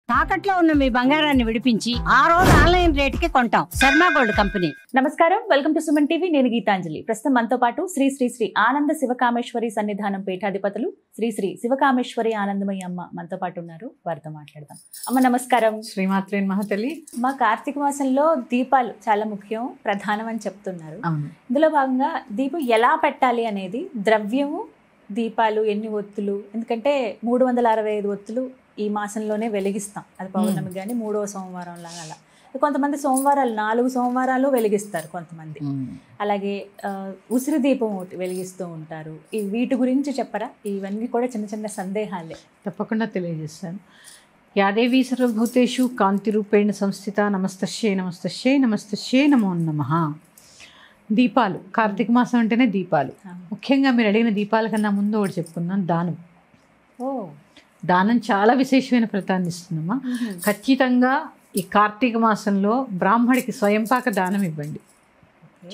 తాకట్లో ఉన్న మీ బంగారాన్ని విడిపించి ఆ రోజు ఆన్లైన్ రేటుకి కొంటాం. Sharma gold company. నమస్కారం, వెల్కమ్ టు సుమన్ టీవీ. నేను గీతాంజలి. ప్రస్తుతం మనతో పాటు శ్రీ శ్రీ శ్రీ ఆనంద శివకామేశ్వరి సన్నిధానం పీఠాధిపతులు శ్రీ శ్రీ శివకామేశ్వరి ఆనందమయ్య అమ్మ మనతో పాటు ఉన్నారు. వారితో మాట్లాడదాం. అమ్మ నమస్కారం. శ్రీమాత్రే మహతలి. మా కార్తీక మాసంలో దీపాలు చాలా ముఖ్యం, ప్రధానం అని చెప్తున్నారు. ఇందులో భాగంగా దీపం ఎలా పెట్టాలి అనేది, ద్రవ్యము, దీపాలు, ఎన్ని ఒత్తులు, ఎందుకంటే 365 ఒత్తులు ఈ మాసంలోనే వెలిగిస్తాం. అది పౌర్ణమి కానీ 3వ సోమవారం లాగా అలా. కొంతమంది సోమవారాలు 4 సోమవారాలు వెలిగిస్తారు కొంతమంది. అలాగే ఉసిరి దీపం ఒకటి వెలిగిస్తూ ఉంటారు. ఈ వీటి గురించి చెప్పరా? ఇవన్నీ కూడా చిన్న చిన్న సందేహాలే. తప్పకుండా తెలియజేస్తాను. యాదేవీ సర్వభూతేషు కాంతి రూపేణ సంస్థిత. నమస్తశ్యే నమస్తశ్యే నమస్తశ్యే నమో నమః. దీపాలు, కార్తీక మాసం అంటేనే దీపాలు. ముఖ్యంగా మీరు అడిగిన దీపాల కన్నా ముందు ఒకటి చెప్పుకుందాం, దానం. దానం చాలా విశేషమైన ఫలితాన్ని ఇస్తుందమ్మా. ఖచ్చితంగా ఈ కార్తీక మాసంలో బ్రాహ్మడికి స్వయంపాక దానం ఇవ్వండి,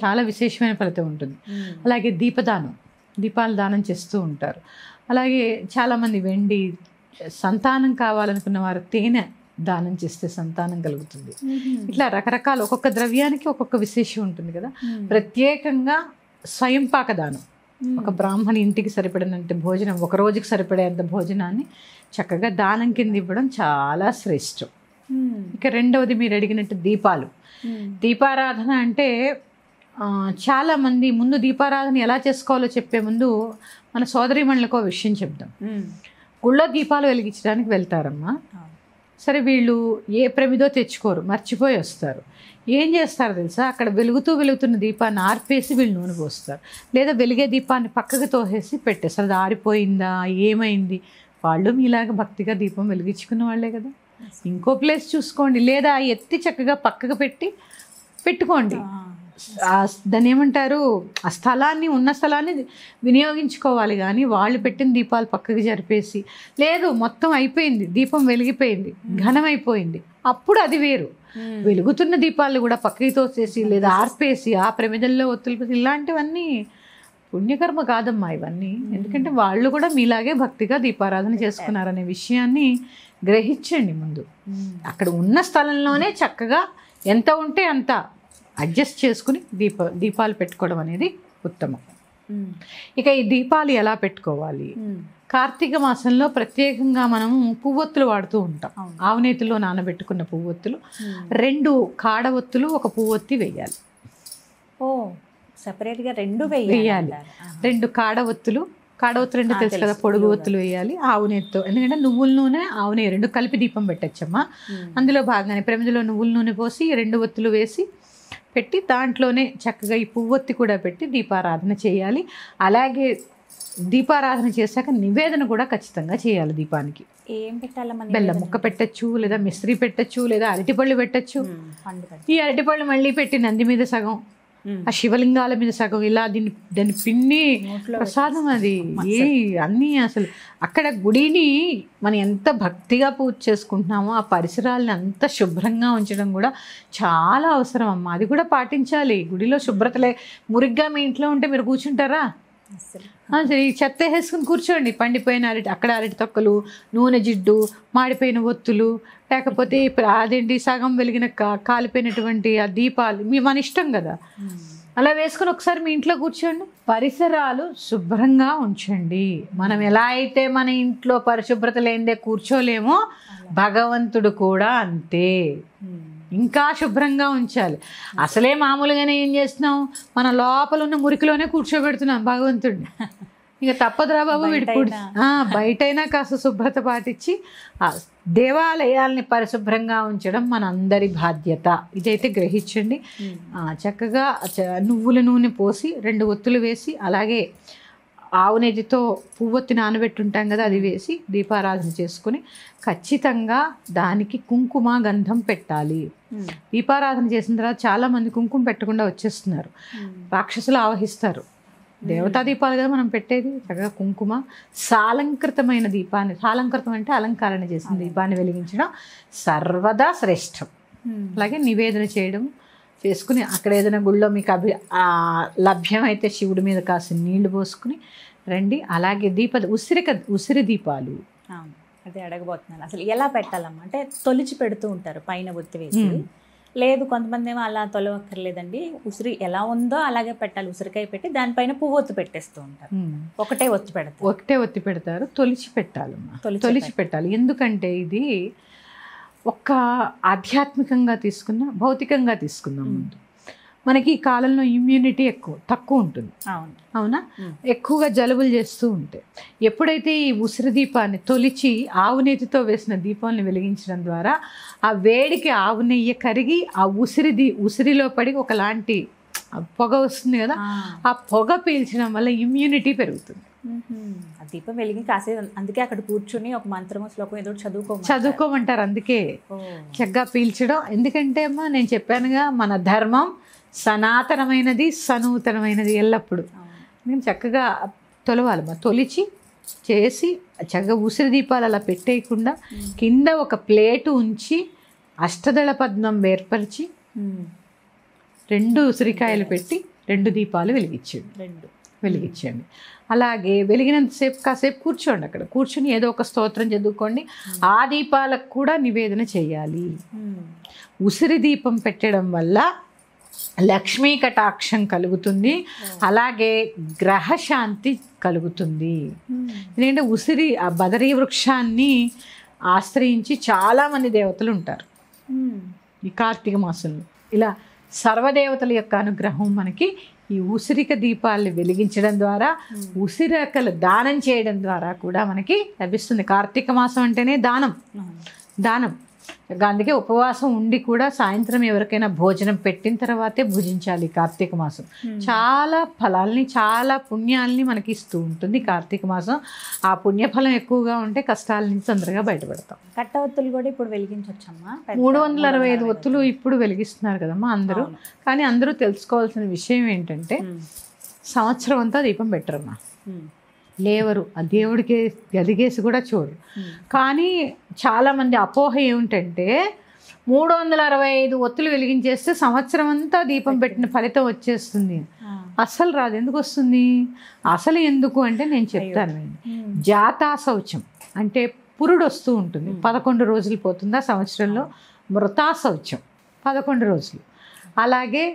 చాలా విశేషమైన ఫలితం ఉంటుంది. అలాగే దీపదానం, దీపాలు దానం చేస్తూ ఉంటారు. అలాగే చాలామంది వెండి, సంతానం కావాలనుకున్న వారు తేనె దానం చేస్తే సంతానం కలుగుతుంది. ఇట్లా రకరకాల ఒక్కొక్క ద్రవ్యానికి ఒక్కొక్క విశేషం ఉంటుంది కదా. ప్రత్యేకంగా స్వయంపాక దానం, ఒక బ్రాహ్మణి ఇంటికి సరిపడినంత భోజనం, ఒక రోజుకి సరిపడేంత భోజనాన్ని చక్కగా దానం కింద ఇవ్వడం చాలా శ్రేష్టం. ఇక రెండవది మీరు అడిగినట్టు దీపాలు. దీపారాధన అంటే చాలామంది ముందు దీపారాధన ఎలా చేసుకోవాలో చెప్పే ముందు మన సోదరీమణులకు ఒక విషయం చెప్దాం. గుళ్ళో దీపాలు వెలిగించడానికి వెళ్తారమ్మా. సరే, వీళ్ళు ఏ ప్రమిదో తెచ్చుకోరు, మర్చిపోయి వస్తారు. ఏం చేస్తారు తెలుసా, అక్కడ వెలుగుతున్న దీపాన్ని ఆర్పేసి వీళ్ళు నూనె పోస్తారు, లేదా వెలిగే దీపాన్ని పక్కకు తోసేసి పెట్టేస్తారు. అది ఆరిపోయిందా, ఏమైంది? వాళ్ళు మీలాగా భక్తిగా దీపం వెలిగించుకున్న వాళ్ళే కదా. ఇంకో ప్లేస్ చూసుకోండి, లేదా ఎత్తి చక్కగా పక్కకు పెట్టుకోండి. దాన్ని ఏమంటారు, ఆ స్థలాన్ని, ఉన్న స్థలాన్ని వినియోగించుకోవాలి. కానీ వాళ్ళు పెట్టిన దీపాలు పక్కకి జరిపేసి, లేదు మొత్తం అయిపోయింది, దీపం వెలిగిపోయింది, ఘనమైపోయింది, అప్పుడు అది వేరు. వెలుగుతున్న దీపాలు కూడా పక్కకి తోసేసి లేదా ఆర్పేసి ఆ ప్రమిదల్లో ఒత్తులు, ఇలాంటివన్నీ పుణ్యకర్మ కాదమ్మా ఇవన్నీ. ఎందుకంటే వాళ్ళు కూడా మీలాగే భక్తిగా దీపారాధన చేసుకున్నారనే విషయాన్ని గ్రహించండి ముందు. అక్కడ ఉన్న స్థలంలోనే చక్కగా ఎంత ఉంటే అంత అడ్జస్ట్ చేసుకుని దీపాలు పెట్టుకోవడం అనేది ఉత్తమం. ఇక ఈ దీపాలు ఎలా పెట్టుకోవాలి? కార్తీక మాసంలో ప్రత్యేకంగా మనము పువ్వొత్తులు వాడుతూ ఉంటాం. ఆవునేతిలో నానబెట్టుకున్న పువ్వొత్తులు, 2 కాడ ఒత్తులు, 1 పువ్వొత్తి వేయాలి. సెపరేట్గా 2 వేయాలి. 2 కాడ ఒత్తులు అంటే తెలుసు కదా, పొడుగు ఒత్తులు వేయాలి ఆవునేతితో. ఎందుకంటే నువ్వుల నూనె, ఆవు నెయ్యి 2 కలిపి దీపం పెట్టచ్చమ్మా. అందులో భాగంగానే ప్రమిదిలో నువ్వుల నూనె పోసి 2 ఒత్తులు వేసి పెట్టి దాంట్లోనే చక్కగా ఈ పువ్వొత్తి కూడా పెట్టి దీపారాధన చేయాలి. అలాగే దీపారాధన చేశాక నివేదన కూడా ఖచ్చితంగా చేయాలి. దీపానికి ఏం పెట్టాలమ్మా? బెల్లం ముక్క పెట్టచ్చు, లేదా మిశ్రీ పెట్టచ్చు, లేదా అరటిపళ్ళు పెట్టచ్చు. ఈ అరటిపళ్ళు మళ్ళీ పెట్టి నంది మీద సగం, ఆ శివలింగాల మీద సగం, ఇలా దాన్ని పిన్ని ప్రసాదం. అది అన్నీ అసలు అక్కడ గుడిని మనం ఎంత భక్తిగా పూజ చేసుకుంటున్నామో ఆ పరిసరాలని అంత శుభ్రంగా ఉంచడం కూడా చాలా అవసరం అమ్మా. అది కూడా పాటించాలి. గుడిలో శుభ్రతలే. మురిగ్గా మీ ఇంట్లో ఉంటే మీరు కూర్చుంటారా? ఈ చెత్త వేసుకుని కూర్చోండి. పండిపోయిన అక్కడ అరటి తొక్కలు, నూనె జిడ్డు, మాడిపోయిన ఒత్తులు, లేకపోతే అదేంటి సగం వెలిగిన కాలిపోయినటువంటి ఆ దీపాలు, మన ఇష్టం కదా. అలా వేసుకొని ఒకసారి మీ ఇంట్లో కూర్చోండి. పరిసరాలు శుభ్రంగా ఉంచండి. మనం ఎలా అయితే మన ఇంట్లో పరిశుభ్రత లేనిదే కూర్చోలేమో, భగవంతుడు కూడా అంతే, ఇంకా శుభ్రంగా ఉంచాలి. అసలే మామూలుగానే ఏం చేస్తున్నాం, మన లోపల ఉన్న మురికిలోనే కూర్చోబెడుతున్నాం భగవంతుడిని. ఇక తప్పదురా బాబు, బయటైనా కాస్త శుభ్రత పాటించి ఆ దేవాలయాల్ని పరిశుభ్రంగా ఉంచడం మన అందరి బాధ్యత. ఇదైతే గ్రహించండి. చక్కగా నువ్వుల నూనె పోసి 2 ఒత్తులు వేసి, అలాగే ఆవు నెయ్యితో పువ్వొత్తి నానబెట్టుంటాం కదా, అది వేసి దీపారాధన చేసుకుని ఖచ్చితంగా దానికి కుంకుమ గంధం పెట్టాలి. దీపారాధన చేసిన తర్వాత చాలామంది కుంకుమ పెట్టకుండా వచ్చేస్తున్నారు. రాక్షసులు ఆవహిస్తారు. దేవతా దీపాలు కదా మనం పెట్టేది. చక్కగా కుంకుమ, సాలంకృతమైన దీపాన్ని, సాలంకృతం అంటే అలంకరణ చేసిన దీపాన్ని వెలిగించడం సర్వదా శ్రేష్టం. అలాగే నివేదన చేయడం చేసుకుని, అక్కడ ఏదైనా గుళ్ళో మీకు లభ్యమైతే శివుడి మీద కాసిన నీళ్లు పోసుకుని రండి. అలాగే ఉసిరి దీపాలు అదే అడగబోతున్నాను, అసలు ఎలా పెట్టాలమ్మా? అంటే తొలిచి పెడుతూ ఉంటారు పైన ఒత్తి వేసి. లేదు కొంతమంది ఏమో అలా తొలవక్కర్లేదండి, ఉసిరి ఎలా ఉందో అలాగే పెట్టాలి, ఉసిరికాయ పెట్టి దానిపైన పువ్వు ఒత్తి పెట్టేస్తూ ఉంటారు. ఒకటే ఒత్తి పెడతారు. తొలిచి పెట్టాలమ్మా, తొలిచి పెట్టాలి. ఎందుకంటే ఇది ఒక్క ఆధ్యాత్మికంగా తీసుకున్నా, భౌతికంగా తీసుకుందాం. ముందు మనకి ఈ కాలంలో ఇమ్యూనిటీ తక్కువ ఉంటుంది. అవునా? ఎక్కువగా జలుబులు చేస్తూ ఉంటాయి. ఎప్పుడైతే ఈ ఉసిరి దీపాన్ని తొలిచి ఆవు నెయ్యితో వేసిన దీపాన్ని వెలిగించడం ద్వారా ఆ వేడికి ఆవు నెయ్యి కరిగి ఆ ఉసిరిలో పడి ఒకలాంటి పొగ వస్తుంది కదా, ఆ పొగ పీల్చడం వల్ల ఇమ్యూనిటీ పెరుగుతుంది. ఆ దీపం వెలిగి కాసేపు అందుకే అక్కడ కూర్చుని ఒక మంత్రమో శ్లోకం ఏదో చదువుకోమంటారు. అందుకే చక్కగా పీల్చడం. ఎందుకంటే అమ్మా నేను చెప్పానుగా, మన ధర్మం సనాతనమైనది, సనూతనమైనది ఎల్లప్పుడూ. మేము చక్కగా తొలవాలమ్మా, తొలిచి చేసి చక్కగా ఉసిరి దీపాలు అలా పెట్టేయకుండా కింద ఒక ప్లేటు ఉంచి అష్టదళ పద్మం ఏర్పరిచి 2 ఉసిరికాయలు పెట్టి 2 దీపాలు వెలిగించండి. అలాగే వెలిగినంతసేపు కాసేపు కూర్చోండి. అక్కడ కూర్చుని ఏదో ఒక స్తోత్రం చదువుకోండి. ఆ దీపాలకు కూడా నివేదన చేయాలి. ఉసిరి దీపం పెట్టడం వల్ల లక్ష్మీ కటాక్షం కలుగుతుంది, అలాగే గ్రహశాంతి కలుగుతుంది. ఎందుకంటే ఉసిరి ఆ బదరీ వృక్షాన్ని ఆశ్రయించి చాలామంది దేవతలు ఉంటారు ఈ కార్తీక మాసంలో. ఇలా సర్వదేవతల యొక్క అనుగ్రహం మనకి ఈ ఉసిరిక దీపాలను వెలిగించడం ద్వారా, ఉసిరికలు దానం చేయడం ద్వారా కూడా మనకి లభిస్తుంది. కార్తీక మాసం అంటేనే దానం. అందుకే ఉపవాసం ఉండి కూడా సాయంత్రం ఎవరికైనా భోజనం పెట్టిన తర్వాతే భుజించాలి. కార్తీక మాసం చాలా ఫలాల్ని, చాలా పుణ్యాలని మనకి ఇస్తూ ఉంటుంది కార్తీక మాసం. ఆ పుణ్యఫలం ఎక్కువగా ఉంటే కష్టాల నుంచి తొందరగా బయటపడతాం. కట్ట ఒత్తులు కూడా ఇప్పుడు వెలిగించవచ్చమ్మా? 365 ఒత్తులు ఇప్పుడు వెలిగిస్తున్నారు కదమ్మా అందరూ. కానీ అందరూ తెలుసుకోవాల్సిన విషయం ఏంటంటే, సంవత్సరం అంతా దీపం పెట్టరమ్మా, లేవరు, ఆ దేవుడికి గదిగేసి కూడా చూడరు. కానీ చాలామంది అపోహ ఏమిటంటే 365 ఒత్తులు వెలిగించేస్తే సంవత్సరం అంతా దీపం పెట్టిన ఫలితం వచ్చేస్తుంది. అసలు రాదు. ఎందుకు వస్తుంది? అసలు ఎందుకు అంటే నేను చెప్తాను. జాతా శౌచం అంటే పురుడు వస్తూ ఉంటుంది, 11 రోజులు పోతుందా సంవత్సరంలో. మృతా శౌచం 11 రోజులు. అలాగే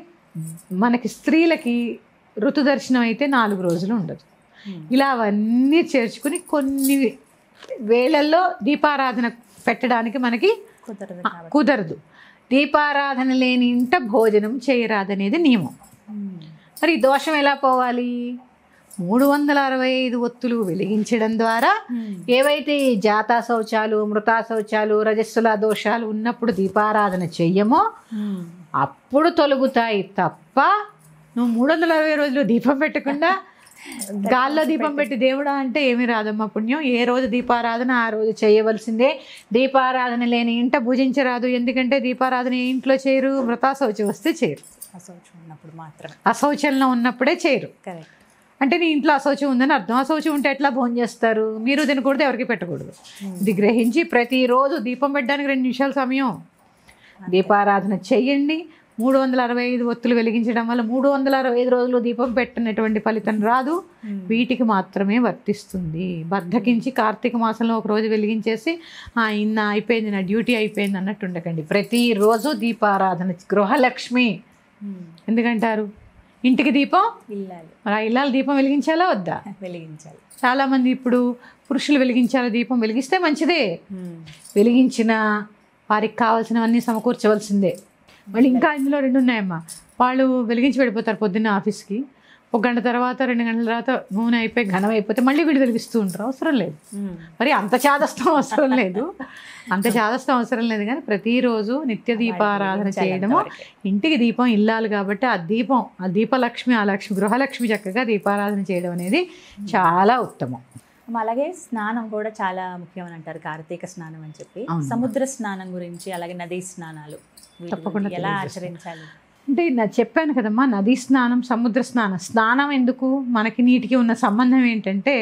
మనకి స్త్రీలకి ఋతుదర్శనం అయితే 4 రోజులు ఉండదు. ఇలా అవన్నీ చేర్చుకుని కొన్ని వేళల్లో దీపారాధన పెట్టడానికి మనకి కుదరదు. దీపారాధన లేని ఇంట భోజనం చేయరాదనేది నియమం. మరి ఈ దోషం ఎలా పోవాలి? 365 ఒత్తులు వెలిగించడం ద్వారా ఏవైతే ఈ జాతా శౌచాలు, మృతా శౌచాలు, రజస్సుల దోషాలు ఉన్నప్పుడు దీపారాధన చెయ్యమో అప్పుడు తొలగుతాయి తప్ప నువ్వు 360 రోజులు దీపం పెట్టకుండా గాల్లో దీపం పెట్టి దేవుడా అంటే ఏమి రాదమ్మా పుణ్యం. ఏ రోజు దీపారాధన ఆ రోజు చేయవలసిందే. దీపారాధన లేని ఇంట భుజించరాదు. ఎందుకంటే దీపారాధన ఇంట్లో చేయరు, మృతా శౌచం వస్తే చేయరు. అశౌచంలో ఉన్నప్పుడే చేయరు. అంటే నీ ఇంట్లో అశౌచం ఉందని అర్థం. అశౌచం ఉంటే ఎట్లా భోజనం చేస్తారు? మీరు తినకూడదు, ఎవరికి పెట్టకూడదు. ఇది గ్రహించి ప్రతిరోజు దీపం పెట్టడానికి 2 నిమిషాల సమయం దీపారాధన చెయ్యండి. 365 ఒత్తులు వెలిగించడం వల్ల 365 రోజులు దీపం పెట్టినటువంటి ఫలితం రాదు, వీటికి మాత్రమే వర్తిస్తుంది. బద్ధకించి కార్తీక మాసంలో ఒక రోజు వెలిగించేసి ఇన్న అయిపోయింది, నా డ్యూటీ అయిపోయింది అన్నట్టు ఉండకండి. ప్రతిరోజు దీపారాధన. గృహలక్ష్మి ఎందుకంటారు? ఇంటికి దీపం ఇల్లాలి. దీపం వెలిగించాలా వద్దా? వెలిగించాలి. చాలామంది ఇప్పుడు పురుషులు వెలిగించాలా దీపం? వెలిగిస్తే మంచిదే. వెలిగించిన వారికి కావాల్సినవన్నీ సమకూర్చవలసిందే. మళ్ళీ ఇంకా ఇందులో 2 ఉన్నాయమ్మా. వాళ్ళు వెలిగించి వెళ్ళిపోతారు పొద్దున్న ఆఫీస్కి, 1 గంట తర్వాత 2 గంటల తర్వాత నూనె అయిపోయి ఘనం అయిపోతే మళ్ళీ వీళ్ళు వెలిగిస్తూ ఉంటారు. అవసరం లేదు. మరి అంత చాదస్తం అవసరం లేదు. కానీ ప్రతిరోజు నిత్య దీపారాధన చేయడము, ఇంటికి దీపం ఇల్లాలి కాబట్టి ఆ దీపలక్ష్మి, ఆ లక్ష్మి, గృహలక్ష్మి చక్కగా దీపారాధన చేయడం అనేది చాలా ఉత్తమం. అలాగే స్నానం కూడా చాలా ముఖ్యమని అంటారు, కార్తీక స్నానం అని చెప్పి. సముద్ర స్నానం గురించి, అలాగే నదీ స్నానాలు తప్పకుండా ఎలా ఆచరించాలి అంటే నేను చెప్పాను కదమ్మా, నదీ స్నానం, సముద్ర స్నానం ఎందుకు? మనకి నీటికి ఉన్న సంబంధం ఏంటంటే,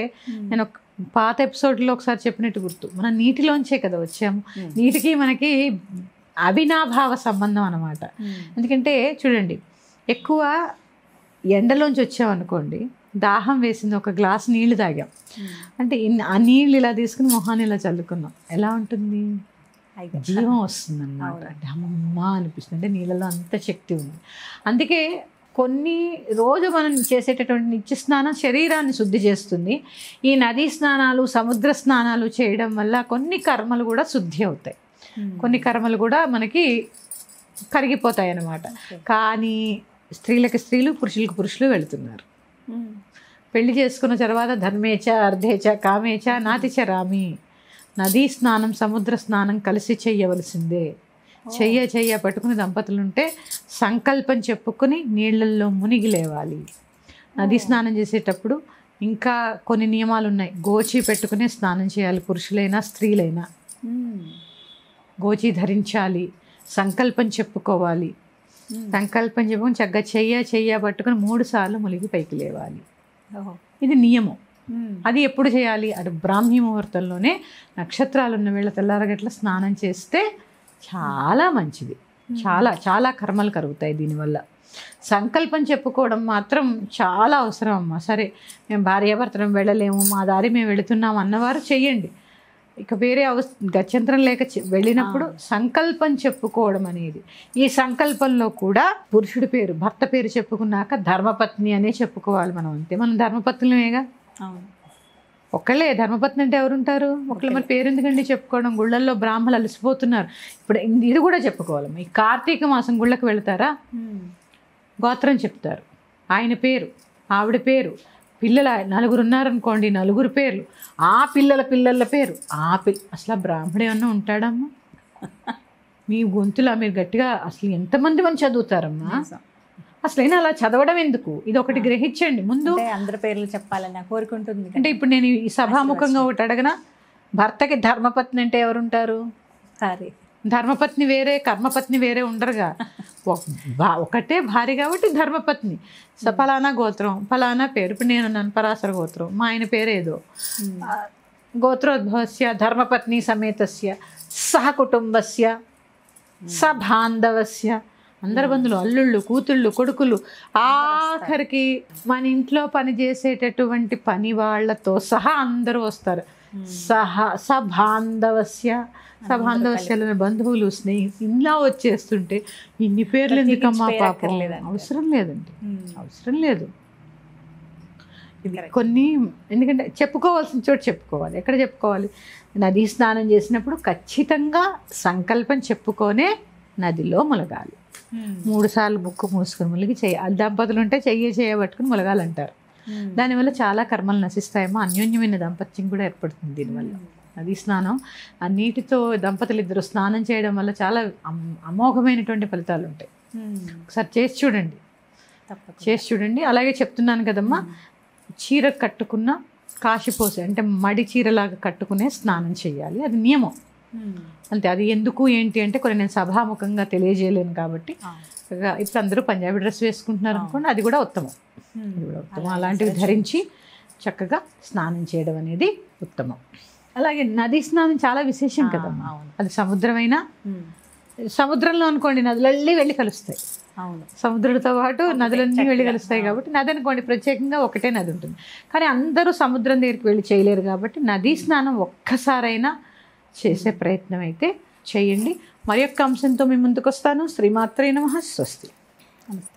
నేను ఒక పాత ఎపిసోడ్లో ఒకసారి చెప్పినట్టు గుర్తు, మనం నీటిలోంచే కదా వచ్చాము. నీటికి మనకి అవినాభావ సంబంధం అన్నమాట. ఎందుకంటే చూడండి, ఎక్కువ ఎండలోంచి వచ్చామనుకోండి, దాహం వేసింది, ఒక గ్లాస్ నీళ్లు తాగాం అంటే ఆ నీళ్ళు ఇలా తీసుకుని మొహాన్ని ఇలా చల్లుకున్నాం, ఎలా ఉంటుంది? జీవం వస్తుంది అన్నమాట. అంటే అమ్మ అనిపిస్తుంది, అంటే నీళ్ళలో అంత శక్తి ఉంది. అందుకే కొన్ని రోజు మనం చేసేటటువంటి నిత్య స్నానం శరీరాన్ని శుద్ధి చేస్తుంది. ఈ నదీ స్నానాలు, సముద్ర స్నానాలు చేయడం వల్ల కొన్ని కర్మలు కూడా శుద్ధి అవుతాయి, కొన్ని కర్మలు కూడా మనకి కరిగిపోతాయి అన్నమాట. కానీ స్త్రీలకి స్త్రీలు, పురుషులకు పురుషులు వెళుతున్నారు. పెళ్లి చేసుకున్న తర్వాత ధర్మేచ అర్ధేచ కామేచ నాతిచ రామి, నదీ స్నానం సముద్ర స్నానం కలిసి చెయ్యవలసిందే. చెయ్య పట్టుకుని దంపతులుంటే సంకల్పం చెప్పుకొని నీళ్ళల్లో మునిగి లేవాలి. నదీ స్నానం చేసేటప్పుడు ఇంకా కొన్ని నియమాలు ఉన్నాయి. గోచి పెట్టుకునే స్నానం చేయాలి, పురుషులైనా స్త్రీలైనా. గోచి ధరించాలి, సంకల్పం చెప్పుకోవాలి. సంకల్పం చెప్పుకొని చక్కగా చెయ్య పట్టుకుని 3 సార్లు మునిగి పైకి లేవాలి. ఇది నియమం. అది ఎప్పుడు చేయాలి? అటు బ్రాహ్మీ ముహూర్తంలోనే, నక్షత్రాలు ఉన్న వేళ తెల్లారగట్ల స్నానం చేస్తే చాలా మంచిది. చాలా చాలా కర్మలు కరుగుతాయి దీనివల్ల. సంకల్పం చెప్పుకోవడం మాత్రం చాలా అవసరం అమ్మ. సరే మేము భార్యాభర్తలం వెళ్ళలేము, మా దారి మేము వెళుతున్నాం అన్నవారు చెయ్యండి. ఇక వేరే గత్యంతరం లేక వెళ్ళినప్పుడు సంకల్పం చెప్పుకోవడం అనేది. ఈ సంకల్పంలో కూడా పురుషుడి పేరు, భర్త పేరు చెప్పుకున్నాక ధర్మపత్ని అనే చెప్పుకోవాలి మనం. అంతే, మనం ధర్మపత్నులేగా. ఒకళ్ళే ధర్మపత్ని అంటే ఎవరుంటారు? ఒకళ్ళు. మరి పేరు ఎందుకండి చెప్పుకోవడం? గుళ్ళల్లో బ్రాహ్మణులు అలసిపోతున్నారు. ఇప్పుడు ఇది కూడా చెప్పుకోవాలి. ఈ కార్తీక మాసం గుళ్ళకి వెళ్తారా, గోత్రం చెప్తారు, ఆయన పేరు, ఆవిడ పేరు, పిల్లల 4 ఉన్నారనుకోండి, 4 పేర్లు, ఆ పిల్లల పేరు, అసలు బ్రాహ్మడు ఏమన్నా ఉంటాడమ్మా? మీ గొంతులా మీరు గట్టిగా అసలు ఎంతమంది మంది చదువుతారమ్మా? అసలైనా అలా చదవడం ఎందుకు? ఇది ఒకటి గ్రహించండి ముందు. అందరి పేర్లు చెప్పాలని కోరుకుంటుంది. అంటే ఇప్పుడు నేను ఈ సభాముఖంగా ఒకటి అడగనా, భర్తకి ధర్మపత్ని అంటే ఎవరుంటారు? ధర్మపత్ని వేరే, కర్మపత్ని వేరే ఉండరుగా. ఒకటే భార్య కాబట్టి ధర్మపత్ని. ఫలానా గోత్రం, ఫలానా పేరు. ఇప్పుడు నేను నన్ను పరాశర గోత్రం, మా ఆయన పేరు ఏదో. గోత్రోద్భవస్య ధర్మపత్ని సమేతస్య సహకుటుంబస్య సబాంధవస్య, అందరి బంధువులు, అల్లుళ్ళు, కూతుళ్ళు, కొడుకులు, ఆఖరికి మన ఇంట్లో పనిచేసేటటువంటి పని వాళ్ళతో సహా అందరూ వస్తారు. సబాంధవస్య, సబాంధవస్య బంధువులు, స్నేహితులు ఇలా వచ్చేస్తుంటే ఇన్ని పేర్లు ఎందుకమ్మా? పాపం అవసరం లేదండి, అవసరం లేదు. కొన్ని ఎందుకంటే చెప్పుకోవాల్సిన చోటు చెప్పుకోవాలి. ఎక్కడ చెప్పుకోవాలి? నదీ స్నానం చేసినప్పుడు ఖచ్చితంగా సంకల్పం చెప్పుకొనే నదిలో ములగాలి. 3 సార్లు ముక్కు మూసుకొని ములిగి దంపతులు ఉంటే చేయబట్టుకుని ములగాలంటారు. దానివల్ల చాలా కర్మలు నశిస్తాయేమో, అన్యోన్యమైన దాంపత్యం కూడా ఏర్పడుతుంది దీనివల్ల. నదీ స్నానం, ఆ నీటితో దంపతులు ఇద్దరు స్నానం చేయడం వల్ల చాలా అమోఘమైనటువంటి ఫలితాలు ఉంటాయి. ఒకసారి చేసి చూడండి. అలాగే చెప్తున్నాను కదమ్మా, చీర కట్టుకున్న కాశీపోసి అంటే మడి చీరలాగా కట్టుకునే స్నానం చేయాలి. అది నియమం అంతే. అది ఎందుకు ఏంటి అంటే కొన్ని నేను సభాముఖంగా తెలియజేయలేను కాబట్టి. ఇప్పుడు అందరూ పంజాబీ డ్రెస్ వేసుకుంటున్నారు అనుకోండి, అది కూడా ఉత్తమం. అలాంటివి ధరించి చక్కగా స్నానం చేయడం అనేది ఉత్తమం. అలాగే నదీ స్నానం చాలా విశేషం కదమ్మా. అది సముద్రమైనా, సముద్రంలో అనుకోండి నదులన్నీ వెళ్ళి కలుస్తాయి. సముద్రుడితో పాటు నదులన్నీ వెళ్ళి కలుస్తాయి కాబట్టి నది అనుకోండి ప్రత్యేకంగా ఒకటే నది ఉంటుంది. కానీ అందరూ సముద్రం దగ్గరికి వెళ్ళి చేయలేరు కాబట్టి నదీ స్నానం ఒక్కసారైనా చేసే ప్రయత్నం అయితే చేయండి. మరి యొక్క అంశంతో మీ ముందుకు వస్తాను. శ్రీమాత్రే నమః. స్వస్తి. నమస్తే.